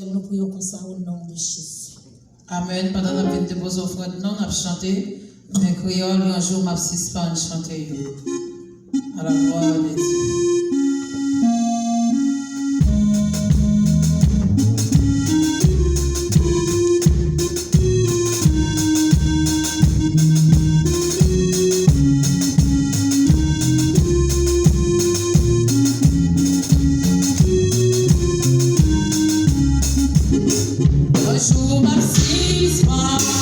Nous prions comme ça au nom de Jésus. Amen. Pendant la vie de vos offrandes, non, on a chanté. Mais créole, un jour, m'a suspend chanter. À la gloire de Dieu. Un jour, m'a suspend.